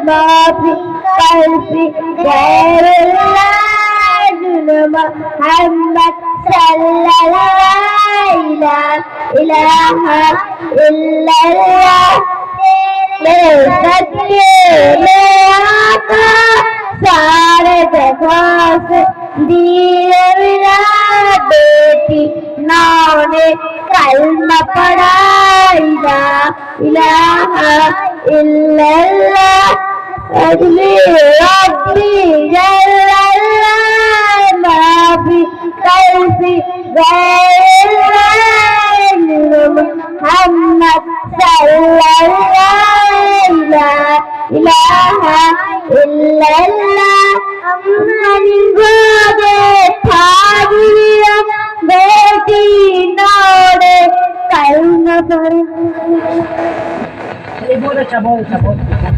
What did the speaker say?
माफी कल्फी गैरुल्लाह मोहम्मद सल्लल्लाहु ला इलाहा इल्लल्लाह मेरे सदके में आका सारे जगह से दिए मिला बेटी नाव ने कलमा पढ़ाई ला इलाहा इल्लल्लाह अजली रब्बी जल्लल्लाह माफी कल्फी गैरुल्लाह मोहम्मद सल्लल्लाहु ला इलाहा इल्लल्लाह अम्मानी गोदे थागिया बेटी नौड़े कलमा पढ़े। बहुत अच्छा बहुत अच्छा बहुत अच्छा।